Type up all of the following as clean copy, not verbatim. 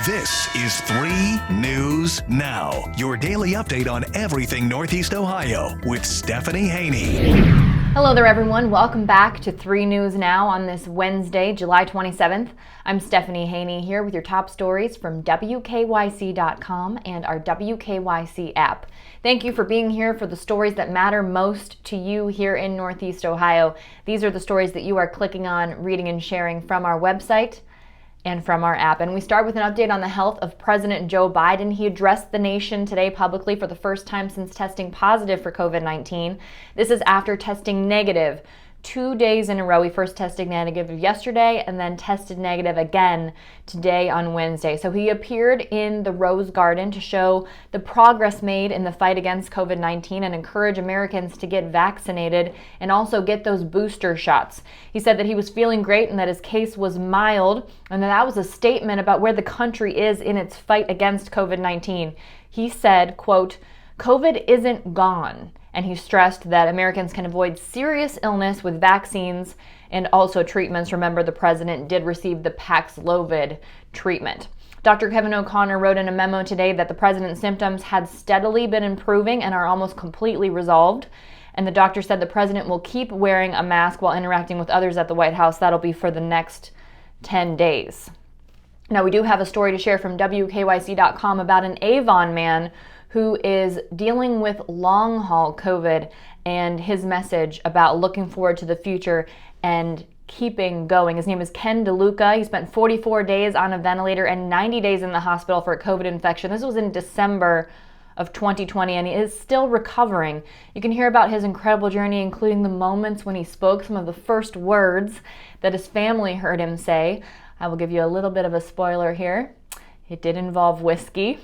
This is 3 News Now, your daily update on everything Northeast Ohio with Stephanie Haney. Hello there, everyone. Welcome back to 3 News Now on this Wednesday, July 27th. I'm Stephanie Haney here with your top stories from WKYC.com and our WKYC app. Thank you for being here for the stories that matter most to you here in Northeast Ohio. These are the stories that you are clicking on, reading, and sharing from our website and from our app. And we start with an update on the health of President Joe Biden. He addressed the nation today publicly for the first time since testing positive for COVID-19. This is after testing negative 2 days in a row. He first tested negative yesterday and then tested negative again today on Wednesday. So he appeared in the Rose Garden to show the progress made in the fight against COVID-19 and encourage Americans to get vaccinated and also get those booster shots. He said that he was feeling great and that his case was mild, and that was a statement about where the country is in its fight against COVID-19. He said, quote, "COVID isn't gone." And he stressed that Americans can avoid serious illness with vaccines and also treatments. Remember, the president did receive the Paxlovid treatment. Dr. Kevin O'Connor wrote in a memo today that the president's symptoms had steadily been improving and are almost completely resolved. And the doctor said the president will keep wearing a mask while interacting with others at the White House. That'll be for the next 10 days. Now, we do have a story to share from WKYC.com about an Avon man who is dealing with long-haul COVID and his message about looking forward to the future and keeping going. His name is Ken DeLuca. He spent 44 days on a ventilator and 90 days in the hospital for a COVID infection. This was in December of 2020, and he is still recovering. You can hear about his incredible journey, including the moments when he spoke some of the first words that his family heard him say. I will give you a little bit of a spoiler here. It did involve whiskey.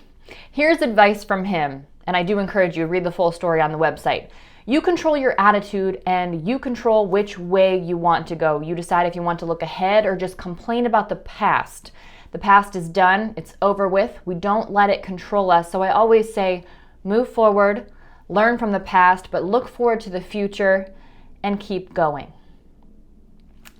Here's advice from him, and I do encourage you to read the full story on the website. You control your attitude and you control which way you want to go. You decide if you want to look ahead or just complain about the past. The past is done, it's over with. We don't let it control us. So I always say, move forward, learn from the past, but look forward to the future and keep going.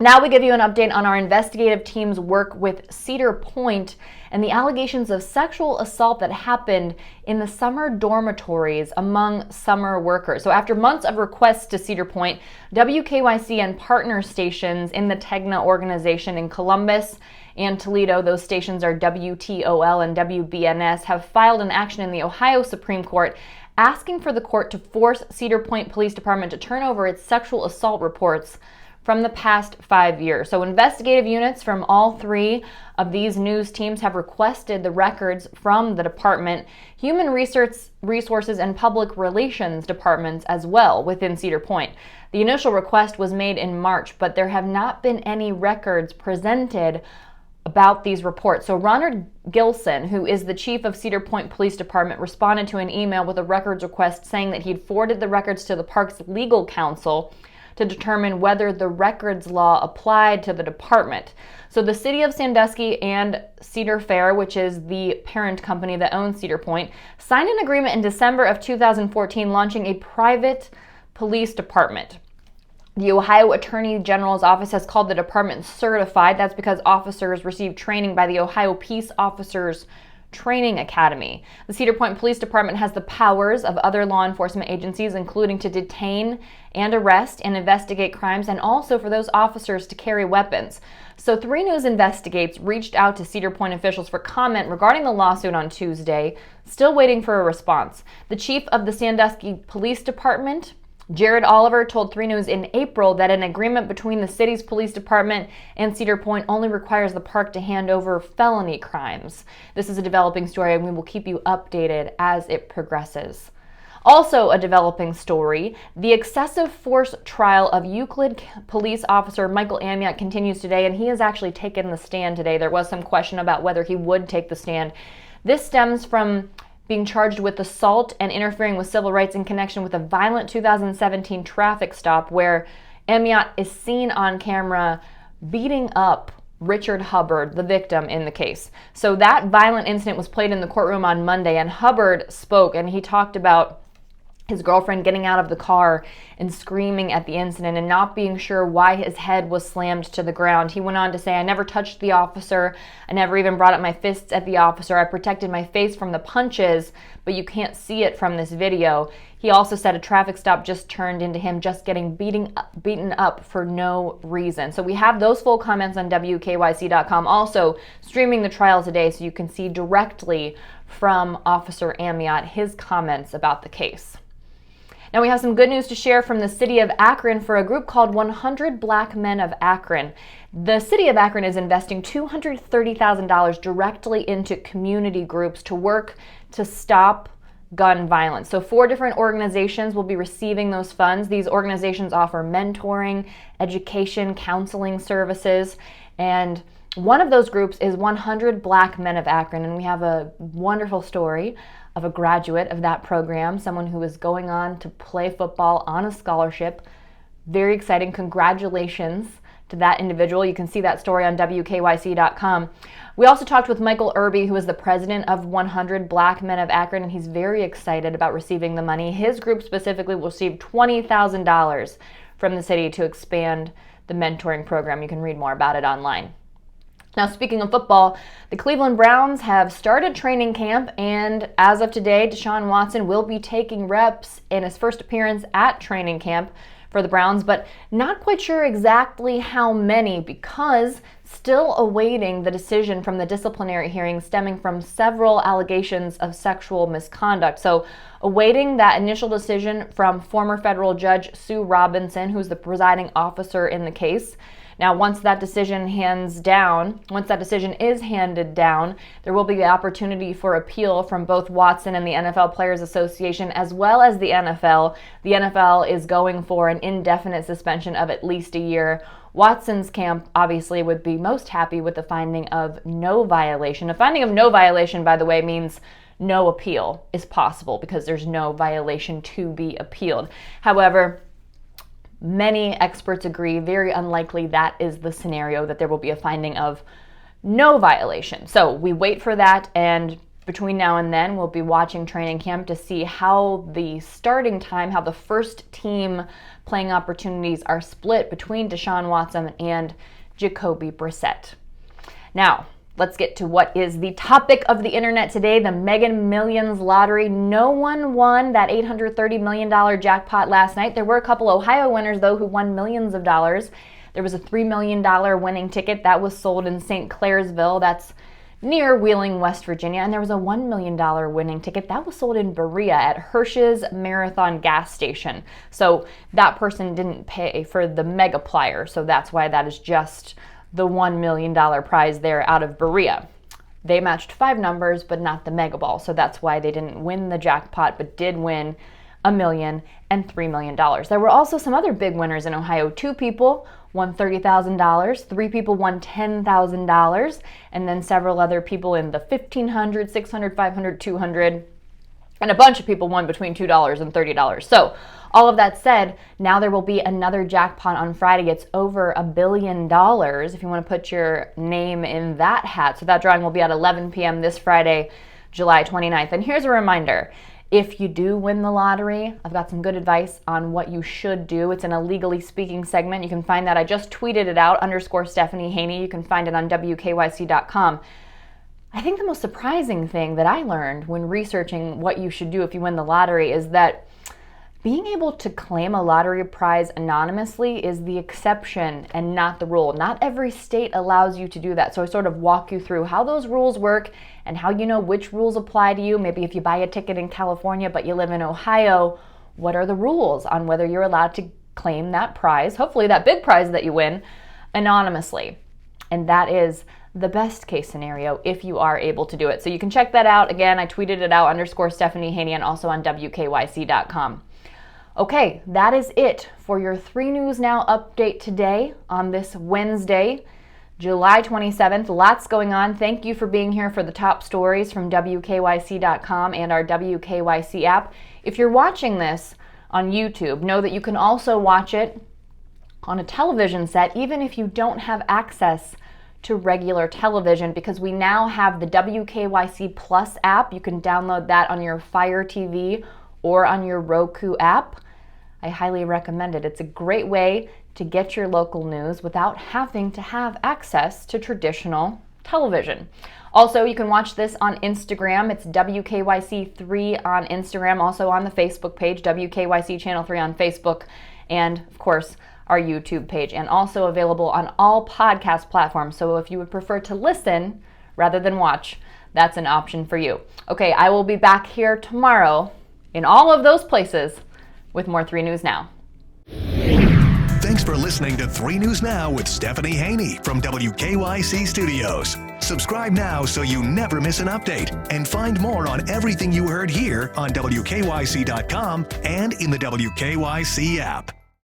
Now we give you an update on our investigative team's work with Cedar Point and the allegations of sexual assault that happened in the summer dormitories among summer workers. So after months of requests to Cedar Point, WKYC and partner stations in the TEGNA organization in Columbus and Toledo, those stations are WTOL and WBNS, have filed an action in the Ohio Supreme Court asking for the court to force Cedar Point Police Department to turn over its sexual assault reports from the past 5 years. So investigative units from all 3 of these news teams have requested the records from the department, human resources and public relations departments as well within Cedar Point. The initial request was made in March, but there have not been any records presented about these reports. So Ronald Gilson, who is the chief of Cedar Point Police Department, responded to an email with a records request saying that he'd forwarded the records to the park's legal counsel to determine whether the records law applied to the department. So the city of Sandusky and Cedar Fair, which is the parent company that owns Cedar Point, signed an agreement in December of 2014 launching a private police department. The Ohio Attorney General's office has called the department certified. That's because officers receive training by the Ohio Peace Officers Training Academy. The Cedar Point Police Department has the powers of other law enforcement agencies, including to detain and arrest and investigate crimes, and also for those officers to carry weapons. So 3 News Investigates reached out to Cedar Point officials for comment regarding the lawsuit on Tuesday, still waiting for a response. The chief of the Sandusky Police Department, Jared Oliver, told 3 News in April that an agreement between the city's police department and Cedar Point only requires the park to hand over felony crimes. This is a developing story, and we will keep you updated as it progresses. Also a developing story, the excessive force trial of Euclid police officer Michael Amiot continues today, and he has actually taken the stand today. There was some question about whether he would take the stand. This stems from being charged with assault and interfering with civil rights in connection with a violent 2017 traffic stop where Amiot is seen on camera beating up Richard Hubbard, the victim in the case. So that violent incident was played in the courtroom on Monday, and Hubbard spoke, and he talked about his girlfriend getting out of the car and screaming at the incident and not being sure why his head was slammed to the ground. He went on to say, "I never touched the officer. I never even brought up my fists at the officer. I protected my face from the punches, but you can't see it from this video." He also said a traffic stop just turned into him just getting beaten up for no reason. So we have those full comments on WKYC.com. Also streaming the trial today so you can see directly from Officer Amiot his comments about the case. Now we have some good news to share from the city of Akron for a group called 100 Black Men of Akron. The city of Akron is investing $230,000 directly into community groups to work to stop gun violence. So 4 different organizations will be receiving those funds. These organizations offer mentoring, education, counseling services, and one of those groups is 100 Black Men of Akron, and we have a wonderful story of a graduate of that program, someone who is going on to play football on a scholarship. Very exciting. Congratulations to that individual. You can see that story on WKYC.com. We also talked with Michael Irby, who is the president of 100 Black Men of Akron, and he's very excited about receiving the money. His group specifically will receive $20,000 from the city to expand the mentoring program. You can read more about it online. Now, speaking of football, the Cleveland Browns have started training camp, and as of today, Deshaun Watson will be taking reps in his first appearance at training camp for the Browns, but not quite sure exactly how many because still awaiting the decision from the disciplinary hearing stemming from several allegations of sexual misconduct. So awaiting that initial decision from former federal judge Sue Robinson, who's the presiding officer in the case. Now, once that decision is handed down, there will be the opportunity for appeal from both Watson and the NFL Players Association, as well as the NFL. The NFL is going for an indefinite suspension of at least a year. Watson's camp obviously would be most happy with the finding of no violation. A finding of no violation, by the way, means no appeal is possible because there's no violation to be appealed. However, many experts agree, very unlikely that is the scenario, that there will be a finding of no violation. So we wait for that, and between now and then, we'll be watching training camp to see how the starting time, how the first team playing opportunities are split between Deshaun Watson and Jacoby Brissett. Now, let's get to what is the topic of the internet today, the Mega Millions lottery. No one won that $830 million jackpot last night. There were a couple Ohio winners, though, who won millions of dollars. There was a $3 million winning ticket that was sold in St. Clairsville. That's near Wheeling, West Virginia. And there was a $1 million winning ticket that was sold in Berea at Hirsch's Marathon gas station. So that person didn't pay for the Megaplier. So that's why that is just the $1 million prize there out of Berea. They matched 5 numbers, but not the Mega Ball. So that's why they didn't win the jackpot, but did win $1 million and $3 million. There were also some other big winners in Ohio. 2 people won $30,000, 3 people won $10,000, and then several other people in the $1,500, $600, $500, $200, and a bunch of people won between $2 and $30. So all of that said, now there will be another jackpot on Friday. It's over $1 billion if you want to put your name in that hat. So that drawing will be at 11 p.m. this Friday, July 29th. And here's a reminder. If you do win the lottery, I've got some good advice on what you should do. It's in a Legally Speaking segment. You can find that. I just tweeted it out, _Stephanie Haney. You can find it on WKYC.com. I think the most surprising thing that I learned when researching what you should do if you win the lottery is that being able to claim a lottery prize anonymously is the exception and not the rule. Not every state allows you to do that. So I sort of walk you through how those rules work and how you know which rules apply to you. Maybe if you buy a ticket in California but you live in Ohio, what are the rules on whether you're allowed to claim that prize, hopefully that big prize that you win, anonymously. And that is the best case scenario if you are able to do it. So you can check that out. Again, I tweeted it out, _Stephanie Haney, and also on WKYC.com. Okay, that is it for your 3 News Now update today on this Wednesday, July 27th. Lots going on. Thank you for being here for the top stories from WKYC.com and our WKYC app. If you're watching this on YouTube, know that you can also watch it on a television set, even if you don't have access to regular television, because we now have the WKYC Plus app. You can download that on your Fire TV or on your Roku app. I highly recommend it. It's a great way to get your local news without having to have access to traditional television. Also, you can watch this on Instagram. It's WKYC3 on Instagram, also on the Facebook page, WKYC Channel 3 on Facebook, and of course, our YouTube page, and also available on all podcast platforms. So if you would prefer to listen rather than watch, that's an option for you. Okay, I will be back here tomorrow in all of those places with more 3 News Now. Thanks for listening to 3 News Now with Stephanie Haney from WKYC Studios. Subscribe now so you never miss an update, and find more on everything you heard here on WKYC.com and in the WKYC app.